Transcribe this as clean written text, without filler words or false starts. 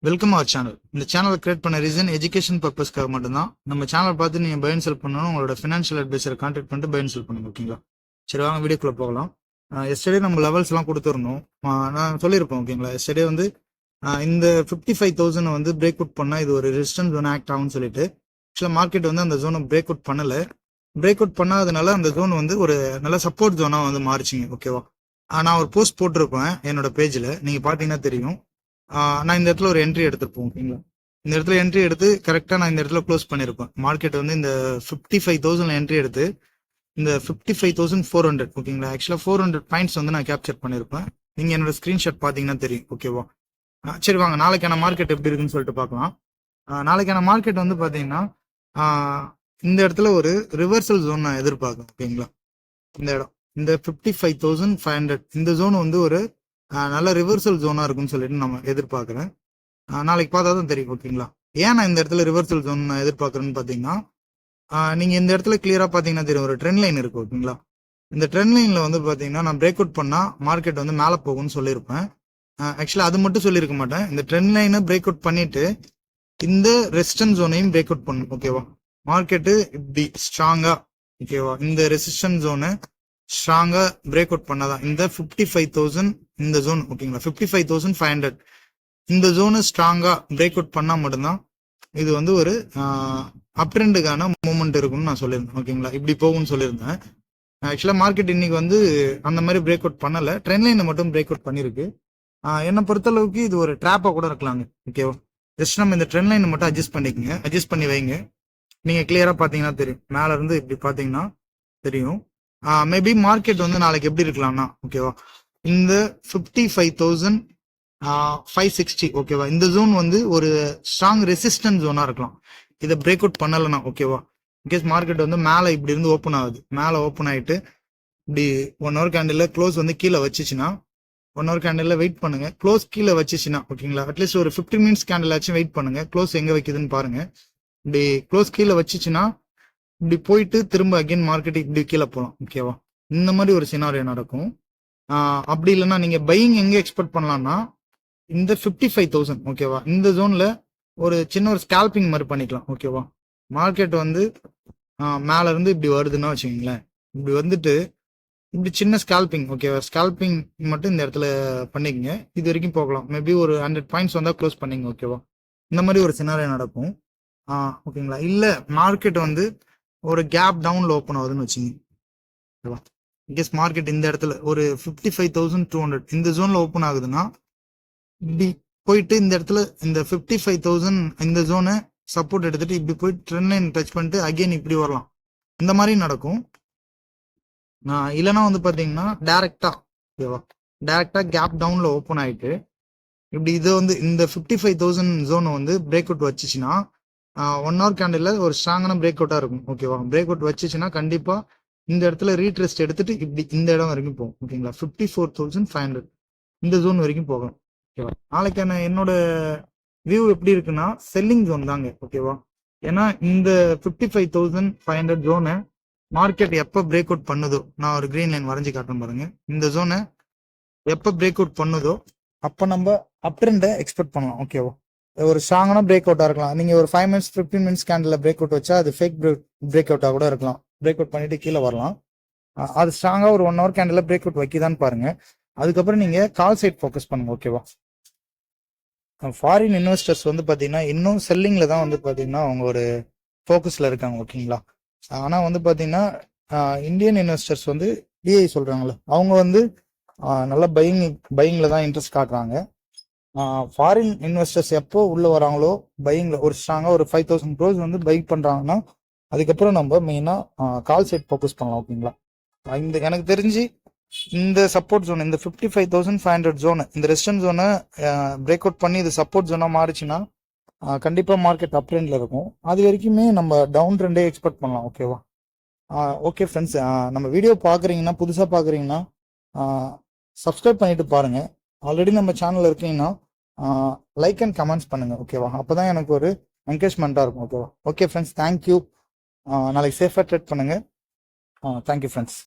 Welcome our channel. இந்த சேனலை create பண்ண ரீசன் எஜுகேஷன் பர்பஸ்க்காக மட்டும்தான். நம்ம சேனல் பார்த்து நீங்கள் பை அண்ட் செல் பண்ணணும், உங்களோட ஃபினான்ஷியல் அட்வைசரை கான்டாக்ட் பண்ணிட்டு பை அண்ட் செல் பண்ணுங்க. ஓகேங்களா? சரி, வாங்க வீடியோக்குள்ளே போகலாம். எஸ்டர்டே நம்ம லெவல்ஸ்லாம் கொடுத்துருந்தோம். நான் சொல்லியிருப்போம். ஓகேங்களா? எஸ்டர்டே வந்து இந்த 55,000 வந்து பிரேக் அவுட் பண்ணால் இது ஒரு ரெசிஸ்டன்ஸ் ஜோன் ஆக்ட் ஆகும்னு சொல்லிட்டு ஆக்சுவலாக மார்க்கெட் வந்து அந்த ஜோனை பிரேக் அவுட் பண்ணலை. பிரேக் அவுட் பண்ணாதனால அந்த ஜோன் வந்து ஒரு நல்ல சப்போர்ட் ஜோனாக வந்து மாறிச்சிங்க. ஓகேவா? நான் ஒரு போஸ்ட் போட்டிருப்பேன் என்னோட பேஜில், நீங்கள் பார்த்தீங்கன்னா தெரியும். நான் இந்த இடத்துல ஒரு என்ட்ரி எடுத்துருப்போம். ஓகேங்களா? இந்த இடத்துல என்ட்ரி எடுத்து கரெக்டாக நான் இந்த இடத்துல க்ளோஸ் பண்ணியிருப்பேன். மார்க்கெட் வந்து இந்த 55,000 என்ட்ரி எடுத்து இந்த 55,400. ஓகேங்களா? ஆக்சுவலாக 400 பாயிண்ட்ஸ் வந்து நான் கேப்சர் பண்ணியிருப்பேன். நீங்கள் என்னோட ஸ்க்ரீன்ஷாட் பார்த்தீங்கன்னா தெரியும். ஓகேவா? சரி, வாங்க நாளைக்கான மார்க்கெட் எப்படி இருக்குன்னு சொல்லிட்டு பார்க்கலாம். நாளைக்கான மார்க்கெட் வந்து பார்த்தீங்கன்னா இந்த இடத்துல ஒரு ரிவர்சல் ஜோன் நான் எதிர்பார்க்கேன். ஓகேங்களா? இந்த இடம் இந்த 55,500 இந்த ஜோன் வந்து ஒரு நல்ல ரிவர்சல் ஜோனா இருக்குன்னு சொல்லிட்டு நம்ம எதிர்பார்க்குறேன். நாளைக்கு பார்த்தா தான் தெரியும். ஓகேங்களா? ஏன் நான் இந்த இடத்துல ரிவர்சல் ஜோன் நான் எதிர்பார்க்குறேன்னு பார்த்தீங்கன்னா, நீங்கள் இந்த இடத்துல கிளியராக பார்த்தீங்கன்னா தெரியும், ஒரு ட்ரெண்ட் லைன் இருக்கு. ஓகேங்களா? இந்த ட்ரெண்ட் லைனில் வந்து பார்த்தீங்கன்னா நான் பிரேக் அவுட் பண்ணால் மார்க்கெட் வந்து மேலே போகும்னு சொல்லியிருப்பேன். ஆக்சுவலாக அது மட்டும் சொல்லியிருக்க மாட்டேன். இந்த ட்ரெண்ட் லைனை பிரேக் அவுட் பண்ணிட்டு இந்த ரெசிஸ்டன்ஸ் ஜோனையும் பிரேக் அவுட் பண்ணும். ஓகேவா? மார்க்கெட்டு இப்படி ஸ்ட்ராங்கா, ஓகேவா, இந்த ரெசிஸ்டன்ஸ் ஜோனை ஸ்ட்ராங்கா பிரேக் அவுட் பண்ணாதான் இந்த 55,000 இந்த ஜோன். ஓகேங்களா? 55,500 இந்த ஜோனு ஸ்ட்ராங்கா பிரேக் அவுட் பண்ணா மட்டும்தான் இது வந்து ஒரு அப் ட்ரெண்டுக்கான மூவ்மெண்ட் இருக்கும்னு நான் சொல்லியிருந்தேன். ஓகேங்களா? இப்படி போகும்னு சொல்லியிருந்தேன். ஆக்சுவலா மார்க்கெட் இன்னைக்கு வந்து அந்த மாதிரி பிரேக் அவுட் பண்ணல, ட்ரெண்ட் லைனை மட்டும் பிரேக் அவுட் பண்ணிருக்கு. என்னை பொறுத்தளவுக்கு இது ஒரு ட்ராப்பா கூட இருக்கலாங்க. ஓகேவா? ஜஸ்ட் நம்ம இந்த ட்ரெண்ட் லைனை மட்டும் அட்ஜஸ்ட் பண்ணிக்கங்க, அட்ஜஸ்ட் பண்ணி வைங்க. நீங்க கிளியரா பாத்தீங்கன்னா தெரியும். மேல இருந்து இப்படி பாத்தீங்கன்னா தெரியும். மேபி மார்க்கெட் வந்து நாளைக்கு எப்படி இருக்கலாம்னா, ஓகேவா, இந்த 55,560, ஓகேவா, இந்த ஜோன் வந்து ஒரு ஸ்ட்ராங் ரெசிஸ்டன்ஸ் ஜோனா இருக்கலாம். இதை பிரேக் அவுட் பண்ணலன்னா, ஓகேவா, இன்கேஸ் மார்க்கெட் வந்து மேலே இப்படி இருந்து ஓப்பன் ஆகுது, மேலே ஓப்பன் ஆயிட்டு இப்படி 1 hour கேண்டில் க்ளோஸ் வந்து கீழே வச்சுச்சுன்னா, 1 hour கேண்டில் வெயிட் பண்ணுங்க. க்ளோஸ் கீழே வச்சுச்சுன்னா, ஓகேங்களா, அட்லீஸ்ட் ஒரு 15 minutes கேண்டில் ஆச்சும் வெயிட் பண்ணுங்க. க்ளோஸ் எங்க வைக்குதுன்னு பாருங்க. இப்படி க்ளோஸ் கீழே வச்சுச்சுன்னா இப்படி போயிட்டு திரும்ப அகைன் மார்க்கெட் இப்படி கீழே போகலாம். ஓகேவா? இந்த மாதிரி ஒரு சினாரியோ நடக்கும். அப்படி இல்லைன்னா நீங்க பையிங் எங்க எக்ஸ்பெக்ட் பண்ணலாம்னா இந்த 55,000, ஓகேவா, இந்த ஜோன்ல ஒரு சின்ன ஒரு ஸ்கேல்பிங் மாதிரி பண்ணிக்கலாம். ஓகேவா? மார்க்கெட் வந்து மேல இருந்து இப்படி வருதுன்னா வச்சுக்கோங்களேன், இப்படி வந்துட்டு இப்படி சின்ன ஸ்கேல்பிங், ஓகேவா, ஸ்கேல்பிங் மட்டும் இந்த இடத்துல பண்ணிக்கங்க. இது வரைக்கும் போகலாம். மேபி ஒரு 100 பாயிண்ட்ஸ் வந்தா க்ளோஸ் பண்ணிங்க. ஓகேவா? இந்த மாதிரி ஒரு சினாரியோ நடக்கும். ஓகேங்களா? இல்ல மார்க்கெட் வந்து ஒரு கேப் டவுன்ல ஓப்பன் ஆகுதுன்னு வச்சுங்க. ஓகேவா? இன்கேஸ் மார்க்கெட் இந்த இடத்துல ஒரு 55,200 இந்த ஜோன்ல ஓப்பன் ஆகுதுன்னா இப்படி போயிட்டு இந்த இடத்துல இந்த 55,000 இந்த ஜோனை சப்போர்ட் எடுத்துட்டு இப்படி போய் ட்ரெண்ட் லைன் டச் பண்ணிட்டு அகைன் இப்படி வரலாம். இந்த மாதிரி நடக்கும். இல்லைன்னா வந்து பாத்தீங்கன்னா டைரக்டா, ஓகேவா, டைரக்டா கேப் டவுன்ல ஓப்பன் ஆயிட்டு இப்படி இதை வந்து இந்த 55,000 ஜோனை வந்து பிரேக் அவுட் வச்சுச்சுன்னா 1 hour கேண்டில் ஒரு ஸ்ட்ராங்கான பிரேக் அவுட்டா இருக்கும். ஓகேவா? பிரேக் அவுட் வச்சுச்சுன்னா கண்டிப்பா இந்த இடத்துல ரீட்ரெஸ்ட் எடுத்துட்டு இப்படி இந்த இடம் வரைக்கும் போகும். ஓகேங்களா? 54,500 இந்த ஜோன் வரைக்கும் போகும். ஓகேவா? நாளைக்கான என்னோட வியூ எப்படி இருக்குன்னா செல்லிங் ஜோன் தாங்க. ஓகேவா? ஏன்னா இந்த 55,500 ஜோனை மார்க்கெட் எப்போ பிரேக் அவுட் பண்ணுதோ, நான் ஒரு கிரீன் லைன் வரைஞ்சி காட்டுறேன் பாருங்க, இந்த ஜோனை எப்போ பிரேக் அவுட் பண்ணுதோ அப்போ நம்ம அப் ட்ரெண்டை எக்ஸ்பெக்ட் பண்ணலாம். ஓகேவா? ஒரு ஸ்ட்ராங்கான பிரேக் அவுட்டா இருக்கலாம். நீங்க ஒரு 5 minutes 15 minutes candle break out வச்சா அது ஃபேக் பிரேக் அவுட்டா கூட இருக்கலாம். பிரேக் அவுட் பண்ணிட்டு கீழே வரலாம். அது ஸ்ட்ராங்கா ஒரு 1 hour கேண்டில் பிரேக் அவுட் வைக்கிதான்னு பாருங்க. அதுக்கப்புறம் நீங்க கால் சைட் ஃபோக்கஸ் பண்ணுங்க. ஓகேவா? ஃபாரின் இன்வெஸ்டர்ஸ் வந்து பாத்தீங்கன்னா இன்னும் செல்லிங்ல தான் வந்து பாத்தீங்கன்னா அவங்க ஒரு ஃபோக்கஸ்ல இருக்காங்க. ஓகேங்களா? ஆனா வந்து பாத்தீங்கன்னா இந்தியன் இன்வெஸ்டர்ஸ் வந்து டிஐ சொல்றாங்கல்ல, அவங்க வந்து நல்லா பையிங்ல தான் இன்ட்ரெஸ்ட் காட்டுறாங்க. ஃபாரின் இன்வெஸ்டர்ஸ் எப்போ உள்ள வராங்களோ பையிங்ல ஒரு ஸ்ட்ராங்கா ஒரு 5,000 crores வந்து பை பண்றாங்கன்னா அதுக்கப்புறம் நம்ம மெயினா கால் சைட் ஃபோக்கஸ் பண்ணலாம். ஓகேங்களா? இந்த எனக்கு தெரிஞ்சு இந்த சப்போர்ட் ஜோன், இந்த 55,500 ஜோன், இந்த ரெசிஸ்டன்ஸ் ஜோனை பிரேக் அவுட் பண்ணி இது சப்போர்ட் ஜோனா மாறிச்சுன்னா கண்டிப்பா மார்க்கெட் அப் ட்ரெண்ட்ல இருக்கும். அது வரைக்குமே நம்ம டவுன் ட்ரெண்டே எக்ஸ்பெக்ட் பண்ணலாம். ஓகேவா? ஓகே ஃப்ரெண்ட்ஸ், நம்ம வீடியோ பாக்குறீங்கன்னா, புதுசா பாக்குறீங்கன்னா சப்ஸ்கிரைப் பண்ணிட்டு பாருங்க. ஆல்ரெடி நம்ம சேனல் இருக்கீங்கன்னா லைக் அண்ட் கமெண்ட்ஸ் பண்ணுங்க. ஓகேவா? அப்பதான் எனக்கு ஒரு என்கரேஜ்மெண்டா இருக்கும். ஓகேவா? Okay friends, thank you. நாளைக்கு சேஃபா ட்ரேட் பண்ணுங்க. Thank you friends.